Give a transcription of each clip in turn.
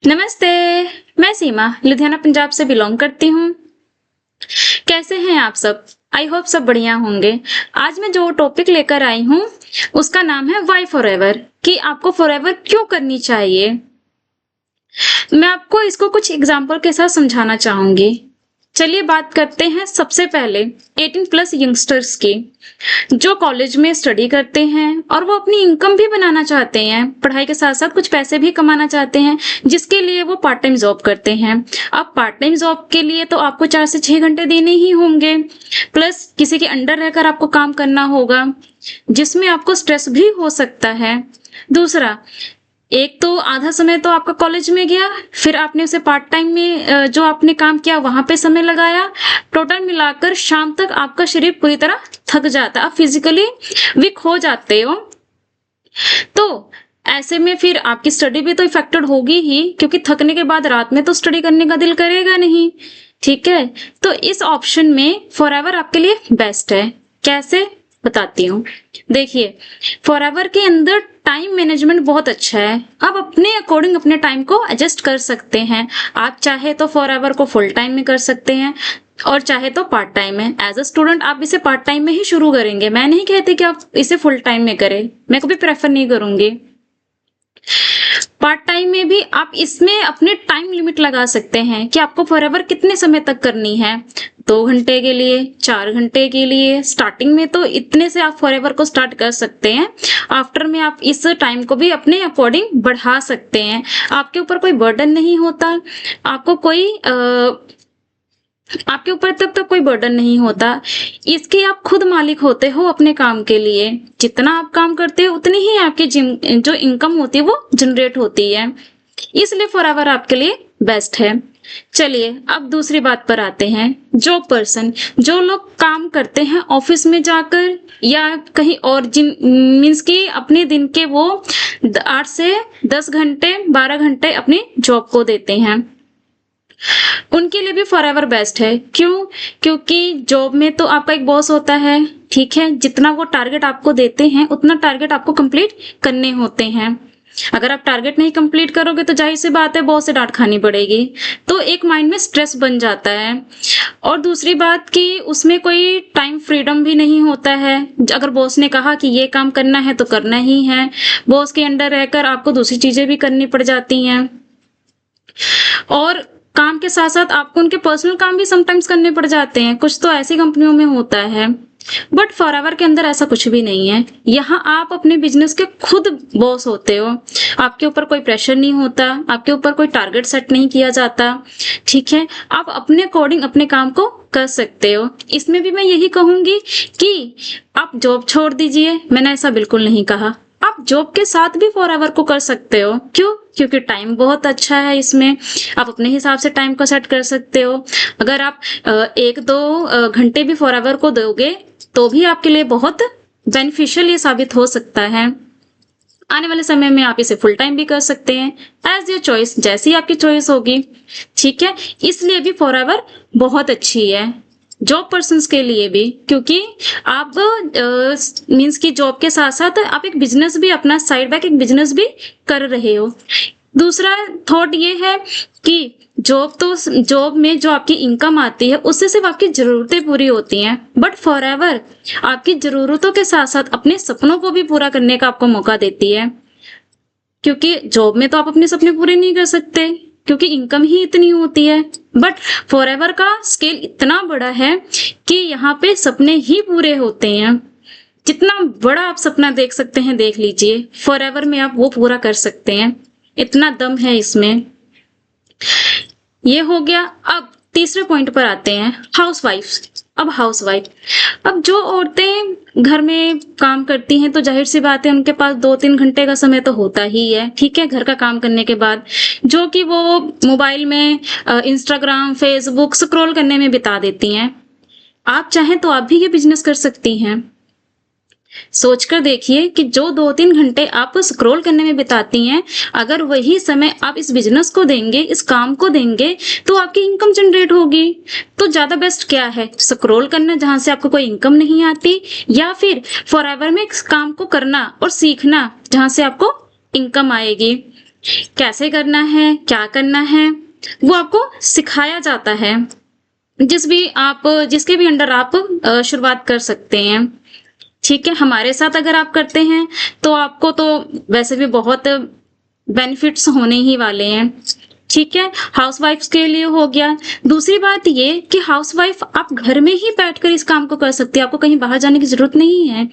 नमस्ते। मैं सीमा लुधियाना पंजाब से बिलोंग करती हूँ। कैसे हैं आप सब? आई होप सब बढ़िया होंगे। आज मैं जो टॉपिक लेकर आई हूँ उसका नाम है वाई फॉरएवर, कि आपको फॉरएवर क्यों करनी चाहिए। मैं आपको इसको कुछ एग्जाम्पल के साथ समझाना चाहूंगी। चलिए बात करते हैं सबसे पहले 18 प्लस यंगस्टर्स की, जो कॉलेज में स्टडी करते हैं और वो अपनी इनकम भी बनाना चाहते हैं, पढ़ाई के साथ साथ कुछ पैसे भी कमाना चाहते हैं, जिसके लिए वो पार्ट टाइम जॉब करते हैं। अब पार्ट टाइम जॉब के लिए तो आपको 4 से 6 घंटे देने ही होंगे, प्लस किसी के अंडर रहकर आपको काम करना होगा, जिसमें आपको स्ट्रेस भी हो सकता है। दूसरा, एक तो आधा समय तो आपका कॉलेज में गया, फिर आपने उसे पार्ट टाइम में जो आपने काम किया वहां पे समय लगाया, टोटल मिलाकर शाम तक आपका शरीर पूरी तरह थक जाता है, आप फिजिकली वीक हो जाते हो। तो ऐसे में फिर आपकी स्टडी भी तो इफेक्टेड होगी ही, क्योंकि थकने के बाद रात में तो स्टडी करने का दिल करेगा नहीं। ठीक है, तो इस ऑप्शन में फॉरएवर आपके लिए बेस्ट है। कैसे, बताती हूँ। देखिए, फॉरएवर के अंदर टाइम मैनेजमेंट बहुत अच्छा है। आप अपने अकॉर्डिंग अपने टाइम को एडजस्ट कर सकते हैं। आप चाहे तो फॉरएवर को फुल टाइम में कर सकते हैं और चाहे तो पार्ट टाइम में। एज अ स्टूडेंट आप इसे पार्ट टाइम में ही शुरू करेंगे, मैं नहीं कहती कि आप इसे फुल टाइम में करें, मैं कभी प्रेफर नहीं करूंगी। पार्ट टाइम में भी आप इसमें अपने टाइम लिमिट लगा सकते हैं कि आपको फॉरएवर कितने समय तक करनी है। 2 घंटे के लिए, 4 घंटे के लिए। स्टार्टिंग में तो इतने से आप फॉरएवर को स्टार्ट कर सकते हैं, आफ्टर में आप इस टाइम को भी अपने अकॉर्डिंग बढ़ा सकते हैं। आपके ऊपर कोई बर्डन नहीं होता, आपको कोई आपके ऊपर तब तक कोई बर्डन नहीं होता। इसके आप खुद मालिक होते हो अपने काम के लिए। जितना आप काम करते हो उतनी ही आपकी जो इनकम होती है वो जनरेट होती है, इसलिए फॉरएवर आपके लिए बेस्ट है। चलिए अब दूसरी बात पर आते हैं। जॉब पर्सन, जो लोग काम करते हैं ऑफिस में जाकर या कहीं और, जिन मीन्स की अपने दिन के वो 8 से 10 घंटे 12 घंटे अपनी जॉब को देते हैं, उनके लिए भी फॉरएवर बेस्ट है। क्यों? क्योंकि जॉब में तो आपका एक बॉस होता है, ठीक है, जितना वो टारगेट आपको देते हैं उतना टारगेट आपको कंप्लीट करने होते हैं। अगर आप टारगेट नहीं कंप्लीट करोगे तो जाहिर सी बात है बॉस से डांट खानी पड़ेगी, तो एक माइंड में स्ट्रेस बन जाता है। और दूसरी बात कि उसमें कोई टाइम फ्रीडम भी नहीं होता है। अगर बॉस ने कहा कि ये काम करना है तो करना ही है, बॉस के अंडर रहकर आपको दूसरी चीजें भी करनी पड़ जाती हैं, और काम के साथ साथ आपको उनके पर्सनल काम भी समटाइम्स करने पड़ जाते हैं। कुछ तो ऐसी कंपनियों में होता है, बट फॉरएवर के अंदर ऐसा कुछ भी नहीं है। यहाँ आप अपने बिजनेस के खुद बॉस होते हो, आपके ऊपर कोई प्रेशर नहीं होता, आपके ऊपर कोई टारगेट सेट नहीं किया जाता। ठीक है, आप अपने अकॉर्डिंग अपने काम को कर सकते हो। इसमें भी मैं यही कहूंगी कि आप जॉब छोड़ दीजिए, मैंने ऐसा बिल्कुल नहीं कहा। आप जॉब के साथ भी फॉरएवर को कर सकते हो। क्यों? क्योंकि टाइम बहुत अच्छा है इसमें, आप अपने हिसाब से टाइम को सेट कर सकते हो। अगर आप 1-2 घंटे भी फॉरएवर को दोगे तो भी आपके लिए बहुत बेनिफिशियल ये साबित हो सकता है। आने वाले समय में आप इसे फुल टाइम भी कर सकते हैं, एज योर चॉइस, जैसी आपकी चॉइस होगी। ठीक है, इसलिए भी फॉरएवर बहुत अच्छी है जॉब पर्सन्स के लिए भी, क्योंकि आप मीन्स की जॉब के साथ साथ आप एक बिजनेस भी, अपना साइड बाय एक बिजनेस भी कर रहे हो। दूसरा थॉट ये है कि जॉब में जो आपकी इनकम आती है उससे सिर्फ आपकी जरूरतें पूरी होती हैं, बट फॉरएवर आपकी जरूरतों के साथ साथ अपने सपनों को भी पूरा करने का आपको मौका देती है। क्योंकि जॉब में तो आप अपने सपने पूरे नहीं कर सकते, क्योंकि इनकम ही इतनी होती है, बट फॉरएवर का स्केल इतना बड़ा है कि यहाँ पे सपने ही पूरे होते हैं। जितना बड़ा आप सपना देख सकते हैं देख लीजिए, फॉरएवर में आप वो पूरा कर सकते हैं, इतना दम है इसमें। ये हो गया। अब तीसरे पॉइंट पर आते हैं, हाउसवाइफ। अब जो औरतें घर में काम करती हैं तो जाहिर सी बात है उनके पास 2-3 घंटे का समय तो होता ही है, ठीक है, घर का काम करने के बाद, जो कि वो मोबाइल में इंस्टाग्राम फेसबुक स्क्रॉल करने में बिता देती हैं। आप चाहें तो आप भी ये बिजनेस कर सकती हैं। सोचकर देखिए कि जो 2-3 घंटे आप स्क्रॉल करने में बिताती हैं, अगर वही समय आप इस बिजनेस को देंगे, इस काम को देंगे, तो आपकी इनकम जनरेट होगी। तो ज्यादा बेस्ट क्या है, स्क्रॉल करना जहां से आपको कोई इनकम नहीं आती, या फिर फॉरएवर में इस काम को करना और सीखना जहां से आपको इनकम आएगी। कैसे करना है, क्या करना है, वो आपको सिखाया जाता है। जिसके भी अंडर आप शुरुआत कर सकते हैं। ठीक है, हमारे साथ अगर आप करते हैं तो आपको तो वैसे भी बहुत बेनिफिट्स होने ही वाले हैं। ठीक है, हाउसवाइफ्स के लिए हो गया। दूसरी बात ये कि हाउसवाइफ आप घर में ही बैठकर इस काम को कर सकती है, आपको कहीं बाहर जाने की जरूरत नहीं है।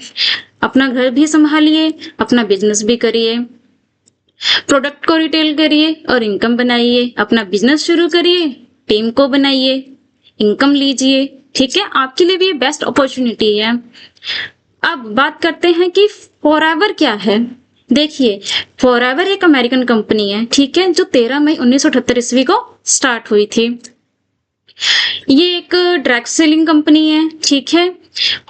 अपना घर भी संभालिए, अपना बिजनेस भी करिए, प्रोडक्ट को रिटेल करिए और इनकम बनाइए, अपना बिजनेस शुरू करिए, टीम को बनाइए, इनकम लीजिए। ठीक है, आपके लिए भी ये बेस्ट अपॉर्चुनिटी है। अब बात करते हैं कि फॉरएवर क्या है। देखिए, फॉरएवर एक अमेरिकन कंपनी है, ठीक है, जो 13 मई 1978 ईस्वी को स्टार्ट हुई थी। ये एक डायरेक्ट सेलिंग कंपनी है, ठीक है,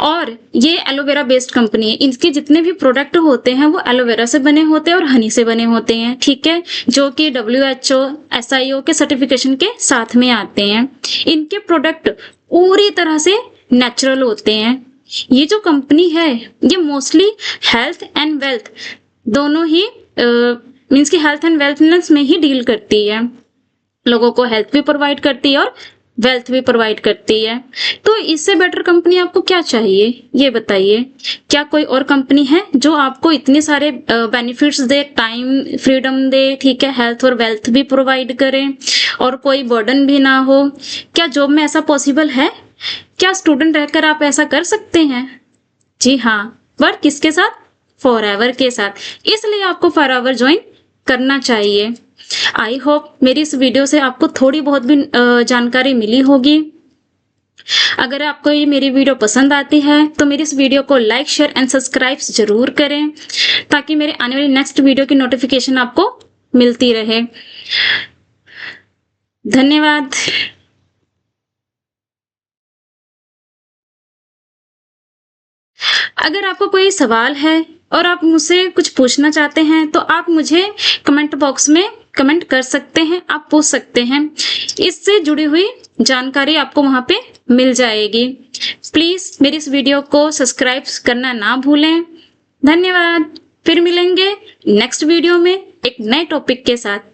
और ये एलोवेरा बेस्ड कंपनी है। इनके जितने भी प्रोडक्ट होते हैं वो एलोवेरा से बने होते हैं और हनी से बने होते हैं। ठीक है, जो कि WHO SIO के सर्टिफिकेशन के साथ में आते हैं। इनके प्रोडक्ट पूरी तरह से नेचुरल होते हैं। ये जो कंपनी है ये मोस्टली हेल्थ एंड वेल्थ दोनों ही मीन्स की हेल्थ एंड वेल्थनेस में ही डील करती है। लोगों को हेल्थ भी प्रोवाइड करती है और वेल्थ भी प्रोवाइड करती है। तो इससे बेटर कंपनी आपको क्या चाहिए, ये बताइए। क्या कोई और कंपनी है जो आपको इतने सारे बेनिफिट्स दे, टाइम फ्रीडम दे, ठीक है, हेल्थ और वेल्थ भी प्रोवाइड करे और कोई बर्डन भी ना हो? क्या जॉब में ऐसा पॉसिबल है? क्या स्टूडेंट रहकर आप ऐसा कर सकते हैं? जी हाँ, पर किसके साथ? फॉरएवर के साथ। इसलिए आपको फॉरएवर ज्वाइन करना चाहिए। आई होप मेरी इस वीडियो से आपको थोड़ी बहुत भी जानकारी मिली होगी। अगर आपको ये मेरी वीडियो पसंद आती है तो मेरी इस वीडियो को लाइक, शेयर एंड सब्सक्राइब जरूर करें, ताकि मेरे आने वाली नेक्स्ट वीडियो की नोटिफिकेशन आपको मिलती रहे। धन्यवाद। अगर आपको कोई सवाल है और आप मुझसे कुछ पूछना चाहते हैं तो आप मुझे कमेंट बॉक्स में कमेंट कर सकते हैं, आप पूछ सकते हैं। इससे जुड़ी हुई जानकारी आपको वहां पे मिल जाएगी। प्लीज मेरी इस वीडियो को सब्सक्राइब करना ना भूलें। धन्यवाद। फिर मिलेंगे नेक्स्ट वीडियो में एक नए टॉपिक के साथ।